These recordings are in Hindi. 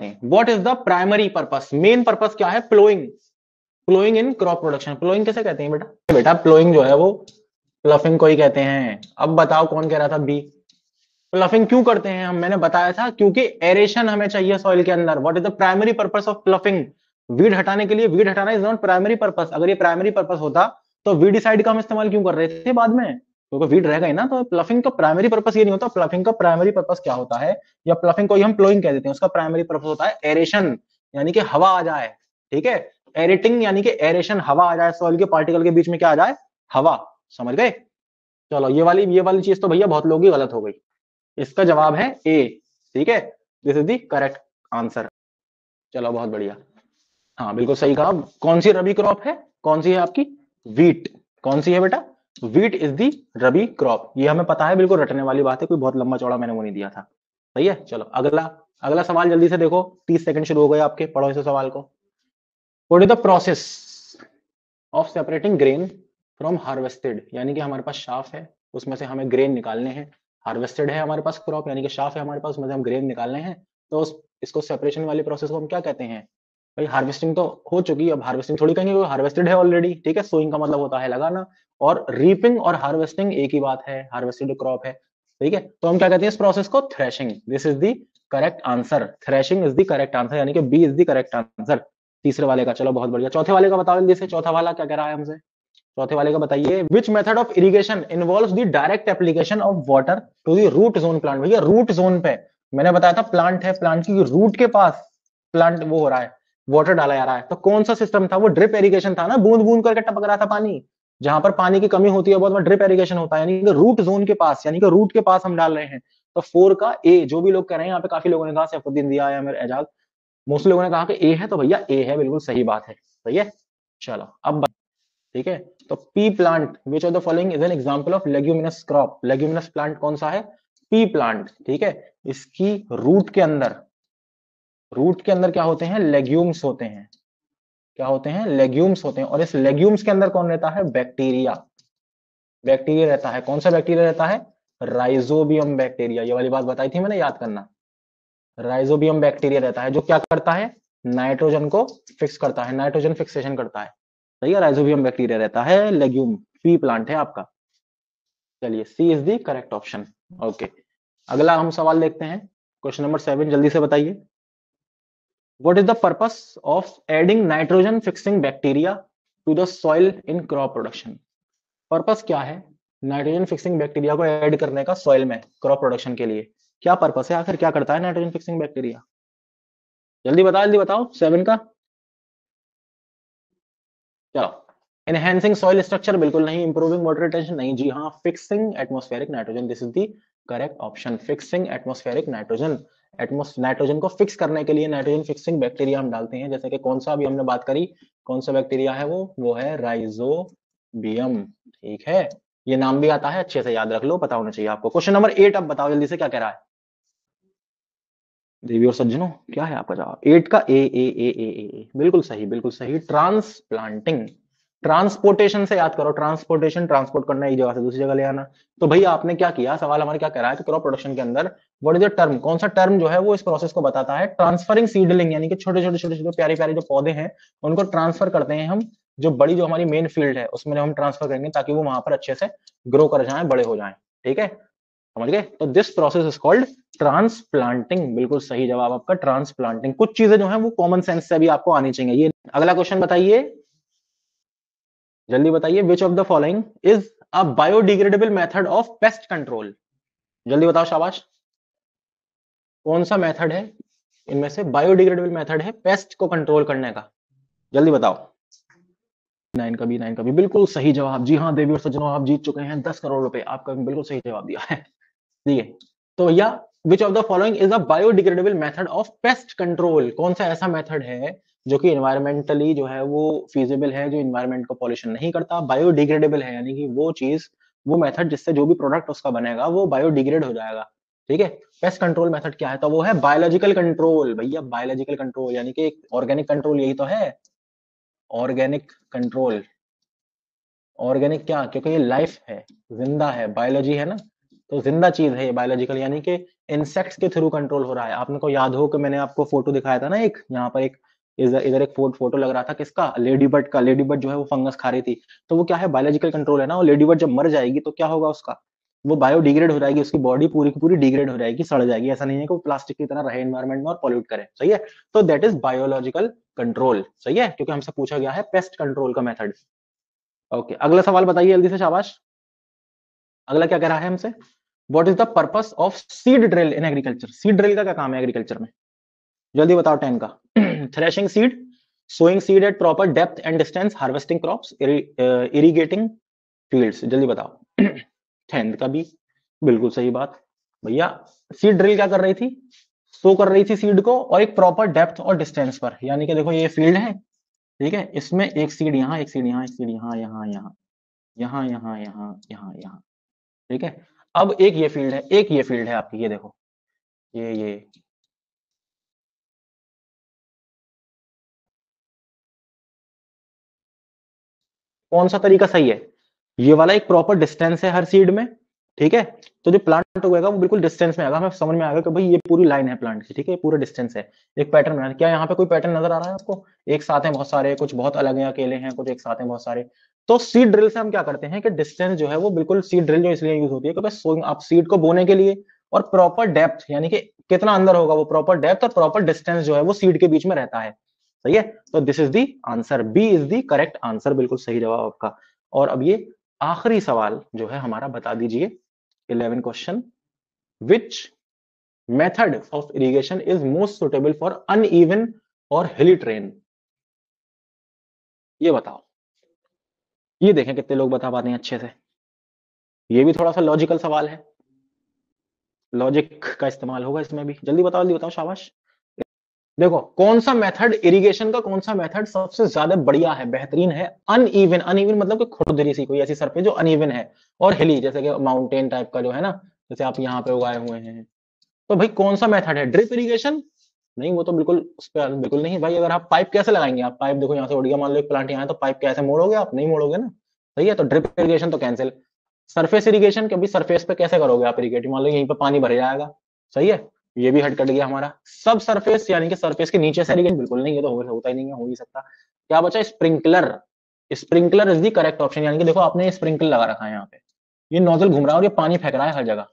हैं। What is the primary purpose, main purpose क्या है? प्लोइंग, प्लोइंग इन क्रॉप प्रोडक्शन। प्लोइंग कैसे कहते हैं बेटा? बेटा प्लोइंग जो है वो प्लफिंग को ही कहते हैं। अब बताओ कौन कह रहा था बी? प्लफिंग क्यों करते हैं हम? मैंने बताया था क्योंकि एरेशन हमें चाहिए सॉइल के अंदर। What is the primary purpose of ploughing? Weed हटाने के लिए। वीड हटाना इज नॉट प्राइमरी पर्पस। अगर ये प्राइमरी पर्पस होता तो वीडिसाइड का हम इस्तेमाल क्यों कर रहे थे बाद में? क्योंकि वीड रह गई ना। तो प्लफिंग का प्राइमरी पर्पस ये नहीं होता। प्लफिंग का प्राइमरी पर्पस क्या होता है, या प्लफिंग को ही हम प्लोइंग कह देते हैं, उसका प्राइमरी पर्पस होता है एरेशन, यानी कि हवा आ जाए। ठीक है, एरेटिंग यानी कि एरेशन, हवा आ जाए, सॉइल के पार्टिकल के बीच में क्या आ जाए? हवा। समझ गए? चलो ये वाली चीज तो भैया बहुत लोगों की गलत हो गई। इसका जवाब है ए। ठीक है, this is the correct answer. चलो बहुत बढ़िया। हाँ बिल्कुल सही कहा। कौन सी रबी क्रॉप है? कौन सी है आपकी? वीट। कौन सी है बेटा? Wheat is the rabi crop. ये हमें पता है, बिल्कुल रटने वाली बात है, कोई बहुत लंबा चौड़ा मैंने वो नहीं दिया था। सही है। चलो अगला, अगला सवाल जल्दी से देखो। 30 सेकंड शुरू हो गए आपके, पढ़ो इस सवाल को। What is the process of separating grain from harvested? यानी कि हमारे पास शाफ है, उसमें से हमें ग्रेन निकालने हैं। हार्वेस्टेड है हमारे पास क्रॉप, यानी कि शाफ है हमारे पास, उसमें से हम ग्रेन निकालने हैं। तो इसको सेपरेशन वाले प्रोसेस को हम क्या कहते हैं? भाई हार्वेस्टिंग तो हो चुकी, अब हार्वेस्टिंग थोड़ी कहेंगे, हार्वेस्टेड है ऑलरेडी। ठीक है, सोइंग का मतलब होता है लगाना, और रीपिंग और हार्वेस्टिंग एक ही बात है, हार्वेस्टेड क्रॉप है। ठीक है, तो हम क्या कहते हैं इस प्रोसेस को? Threshing. This is the correct answer. Threshing is the correct answer, यानी कि B is the correct answer तीसरे वाले का। चलो बहुत बढ़िया। चौथे वाले का बताओ जल्दी से, चौथा वाला क्या कह रहा है हमसे? चौथे वाले का बताइए। Which method of irrigation involves the direct application of water to the root zone plant? भैया रूट जोन पे मैंने बताया था, प्लांट है, प्लांट की रूट के पास प्लांट वो हो रहा है, वाटर डाला जा रहा है। तो कौन सा सिस्टम था वो? ड्रिप इरिगेशन था ना, बूंद बूंद करके टपक रहा था पानी। जहां पर पानी की कमी होती है बहुत, ड्रिप इरिगेशन होता है, यानी कि रूट जोन के पास, यानी कि रूट के पास हम डाल रहे हैं। तो 4 का ए, जो भी लोग कह रहे हैं यहाँ पे, काफी लोगों ने कहा, सैफुद्दीन दिया है, मेरे एजाज, मोस्टली लोगों ने कहा कि ए है, तो भैया ए है, बिल्कुल सही बात है। सही है। चलो अब ठीक है, तो P plant, which of the following is an example of leguminous crop? Leguminous plant कौन सा है? P plant. ठीक है, इसकी रूट के अंदर, रूट के अंदर क्या होते हैं? लेग्यूम्स होते हैं। क्या होते हैं? लेग्यूम्स होते हैं। और इस लेग्यूम्स के अंदर कौन रहता है? बैक्टीरिया। बैक्टीरिया रहता है। कौन सा बैक्टीरिया रहता है? Rhizobium bacteria. ये वाली बात बताई थी मैंने, याद करना। राइजोबियम बैक्टीरिया रहता है, जो क्या करता है? नाइट्रोजन को फिक्स करता है, नाइट्रोजन फिक्सेशन करता है। सही है, राइजोबियम बैक्टीरिया रहता है, लेग्यूम। पी प्लांट है आपका। चलिए C is the correct option. Okay, अगला हम सवाल देखते हैं। क्वेश्चन नंबर 7 जल्दी से बताइए। What is the purpose of adding nitrogen fixing bacteria to the soil in crop production? Purpose क्या है नाइट्रोजन फिक्सिंग बैक्टीरिया को ऐड करने का सॉइल में क्रॉप प्रोडक्शन के लिए? क्या पर्पस है आखिर, क्या करता है नाइट्रोजन फिक्सिंग बैक्टीरिया? जल्दी बताओ 7 का। चलो, एनहेंसिंग सॉइल स्ट्रक्चर बिल्कुल नहीं, इंप्रूविंग वाटर रिटेंशन नहीं, जी हाँ, fixing atmospheric nitrogen, this is the correct option. Fixing atmospheric nitrogen, nitrogen को फिक्स करने के लिए नाइट्रोजन फिक्सिंग बैक्टीरिया हम डालते हैं। जैसे कि कौन सा अभी हमने बात करी, कौन सा बैक्टीरिया है वो है राइजोबियम। ठीक है, ये नाम भी आता है, अच्छे से याद रख लो, पता होना चाहिए आपको। क्वेश्चन नंबर 8 अब बताओ जल्दी से, क्या कह रहा है? देवी और सज्जनों, क्या है आपका जवाब? 8 का ए। बिल्कुल सही, बिल्कुल सही। ट्रांसप्लांटिंग, ट्रांसपोर्टेशन से याद करो, ट्रांसपोर्टेशन, ट्रांसपोर्ट करना, एक जगह से दूसरी जगह ले आना। तो भैया आपने क्या किया, सवाल हमारे क्या कह रहा है कि क्रॉप प्रोडक्शन के अंदर व्हाट इज द टर्म, कौन सा टर्म जो है वो इस प्रोसेस को बताता है? ट्रांसफरिंग सीडलिंग, यानी कि छोटे छोटे प्यारे प्यारे जो पौधे हैं उनको ट्रांसफर करते हैं हम, जो बड़ी, जो हमारी मेन फील्ड है उसमें हम ट्रांसफर करेंगे, ताकि वो वहां पर अच्छे से ग्रो कर जाए, बड़े हो जाए। ठीक है, समझ गए? तो this process is called transplanting. बिल्कुल सही जवाब आपका, ट्रांसप्लांटिंग। कुछ चीजें जो है वो कॉमन सेंस से भी आपको आनी चाहिए। ये अगला क्वेश्चन बताइए, जल्दी बताइए। Which of the following is a biodegradable method of pest control? जल्दी बताओ, शाबाश। कौन सा मेथड है इनमें से बायोडिग्रेडेबल मेथड है पेस्ट को कंट्रोल करने का? जल्दी बताओ। 9 का भी बिल्कुल सही जवाब। जी हाँ देवी और सज्जनों, आप जीत चुके हैं 10 करोड़ रुपए। आपका बिल्कुल सही जवाब दिया है। ठीक है, तो भैया which of the following is a biodegradable method of pest control? कौन सा ऐसा मेथड है जो कि इन्वायरमेंटली जो है वो फीजिबल है, जो इन्वायरमेंट को पॉल्यूशन नहीं करता, बायोडिग्रेडेबल है, यानी कि वो चीज, वो मेथड जिससे जो भी प्रोडक्ट उसका बनेगा वो बायोडिग्रेड हो जाएगा। ठीक है, पेस्ट कंट्रोल मेथड क्या है? तो वो है बायोलॉजिकल कंट्रोल। भैया बायोलॉजिकल कंट्रोल यानी कि ऑर्गेनिक कंट्रोल, यही तो है ऑर्गेनिक कंट्रोल। ऑर्गेनिक क्या? क्योंकि ये लाइफ है, जिंदा है, बायोलॉजी है ना, तो जिंदा चीज है ये बायोलॉजिकल, यानी कि इंसेक्ट्स के थ्रू कंट्रोल हो रहा है। आपने को याद हो कि मैंने आपको फोटो दिखाया था ना, एक यहाँ पर एक इधर एक फोटो लग रहा था किसका, लेडी बर्ड का। लेडी बर्ड जो है वो फंगस खा रही थी, तो वो क्या है, बायोलॉजिकल कंट्रोल है ना। और लेडी बर्ड जब मर जाएगी तो क्या होगा उसका, वो बायोडिग्रेड हो जाएगी, उसकी बॉडी पूरी की पूरी डिग्रेड हो जाएगी, सड़ जाएगी। ऐसा नहीं है कि वो प्लास्टिक की तरह रहे एनवायरमेंट में और पॉल्यूट करे, सही है। तो दैट इज बायोलॉजिकल कंट्रोल, सही है, क्योंकि हमसे पूछा गया है पेस्ट कंट्रोल का मेथड। ओके, अगला सवाल बताइए जल्दी से, शाबाश। अगला क्या कह रहा है हमसे, what is the purpose of seed drill in agriculture. Seed drill का क्या काम है एग्रीकल्चर में, जल्दी बताओ 10 का। Threshing seed, sowing seed at proper depth and distance, harvesting crops, irrigating fields, जल्दी बताओ। 10th का भी बिल्कुल सही बात भैया। सीड ड्रिल क्या कर रही थी, सो कर रही थी सीड को, और एक प्रॉपर डेप्थ और डिस्टेंस पर। यानी कि देखो ये फील्ड है, ठीक है, इसमें एक सीड यहाँ, एक सीड यहाँ, एक सीड यहाँ, यहाँ यहाँ यहाँ यहाँ यहाँ यहाँ यहाँ, ठीक है। अब एक ये फील्ड है, एक ये फील्ड है आपकी, ये देखो, ये कौन सा तरीका सही है, ये वाला एक प्रॉपर डिस्टेंस है हर सीड में, ठीक है। तो जो प्लांट होगा वो बिल्कुल डिस्टेंस में आएगा, हमें समझ में आएगा कि भाई ये पूरी लाइन है प्लांट की, ठीक है, पूरा डिस्टेंस है, एक पैटर्न बना। क्या यहाँ पे कोई पैटर्न नजर आ रहा है आपको, एक साथ है बहुत सारे, कुछ बहुत अलग है अकेले हैं, कुछ एक साथ हैं बहुत सारे। तो सीड ड्रिल से हम क्या करते हैं कि डिस्टेंस जो है वो बिल्कुल, सीड ड्रिल जो इसलिए यूज होती है कि बस आप सीड को बोने के लिए, और प्रॉपर डेप्थ यानी कि कितना अंदर होगा, वो प्रॉपर डेप्थ और प्रॉपर डिस्टेंस जो है वो सीड के बीच में रहता है, सही है। तो this is the answer, B is the correct answer, बिल्कुल सही जवाब आपका। और अब ये आखिरी सवाल जो है हमारा, बता दीजिए 11 question, which method of irrigation is most suitable for uneven और हिली ट्रेन, ये बताओ। ये देखें कितने लोग बता पाते हैं अच्छे से। ये भी थोड़ा सा लॉजिकल सवाल है, लॉजिक का इस्तेमाल होगा इसमें भी। जल्दी बताओ शाबाश। देखो कौन सा मेथड, इरिगेशन का कौन सा मेथड सबसे ज्यादा बढ़िया है, बेहतरीन है, अनइवन, अनइवन मतलब कि खुरदरी सी कोई ऐसी सरफेस जो अनइवन है, और हिली जैसे कि माउंटेन टाइप का जो है ना, जैसे आप यहाँ पे उगाए हुए हैं। तो भाई कौन सा मेथड है, ड्रिप इरिगेशन, नहीं वो तो बिल्कुल उस पर बिल्कुल नहीं भाई। अगर आप पाइप कैसे लगाएंगे, आप पाइप देखो यहाँ से उड़ गया, मान लो एक प्लांट यहाँ है, तो पाइप कैसे मोड़ोगे आप, नहीं मोड़ोगे ना, सही है। तो ड्रिप इरिगेशन तो कैंसिल। सरफेस इरिगेशन, कभी सरफेस पे कैसे करोगे आप इरिगेट, मान लो यहीं पे पानी भर जाएगा, सही है, ये भी हट कट गया हमारा। सब सरफेस यानी कि सरफेस के नीचे से इरिगेशन, बिल्कुल नहीं, ये तो होता ही नहीं है, हो ही सकता। क्या बचा, sprinkler. Sprinkler is the correct option, यानी कि देखो आपने स्प्रिंकलर लगा रखा है यहाँ पे, ये नोजल घूम रहा है और ये पानी फेंक रहा है हर जगह,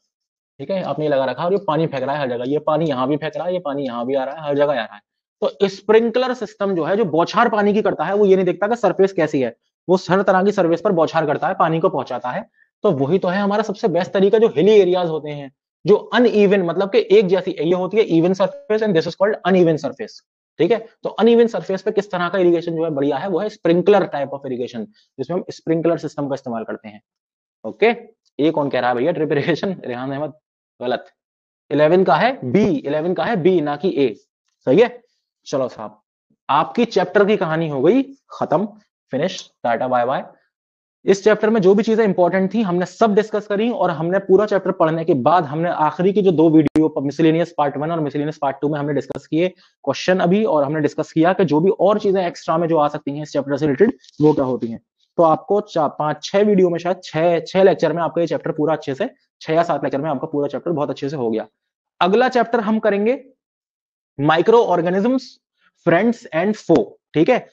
ठीक है, आपने लगा रखा है और ये पानी फेंक रहा है हर जगह, ये पानी यहाँ भी फेंक रहा है, ये पानी यहाँ भी आ रहा है, हर जगह आ रहा है। तो स्प्रिंकलर सिस्टम जो है, जो बौछार पानी की करता है, वो ये नहीं देखता कि सरफेस कैसी है, वो हर तरह की सरफेस पर बौछार करता है, पानी को पहुंचाता है। तो वही तो है हमारा सबसे बेस्ट तरीका, जो हिली एरियाज होते हैं, जो अनइवन मतलब कि एक जैसी, ये होती है even surface and this is called uneven surface, ठीक है। तो अनइवन सरफेस पे किस तरह का इरिगेशन जो है बढ़िया है, वो है स्प्रिंकलर टाइप ऑफ इरिगेशन, जिसमें हम स्प्रिंकलर सिस्टम का इस्तेमाल करते हैं। ओके, ये कौन कह रहा है भैया ड्रिप इरिगेशन, रेहान अहमद, गलत। 11 का है बी, 11 का है बी, ना कि ए, सही है। चलो साहब, आपकी चैप्टर की कहानी हो गई खत्म, फिनिश, टाटा बाय बाय। इस चैप्टर में जो भी चीजें इंपॉर्टेंट थी हमने सब डिस्कस करी, और हमने पूरा चैप्टर पढ़ने के बाद हमने आखिरी की जो 2 वीडियो, मिसलेनियस पार्ट 1 और मिसलेनियस पार्ट 2 में हमने डिस्कस किए क्वेश्चन अभी, और हमने डिस्कस किया कि जो भी और चीजें एक्स्ट्रा में जो आ सकती हैं इस चैप्टर से रिलेटेड, वो क्या होती हैं। तो आपको 5-6 वीडियो में, शायद 6 लेक्चर में आपका ये चैप्टर पूरा अच्छे से, 6 या 7 लेक्चर में आपका पूरा चैप्टर बहुत अच्छे से हो गया। अगला चैप्टर हम करेंगे माइक्रो ऑर्गेनिजम्स, फ्रेंड्स एंड फो, ठीक है।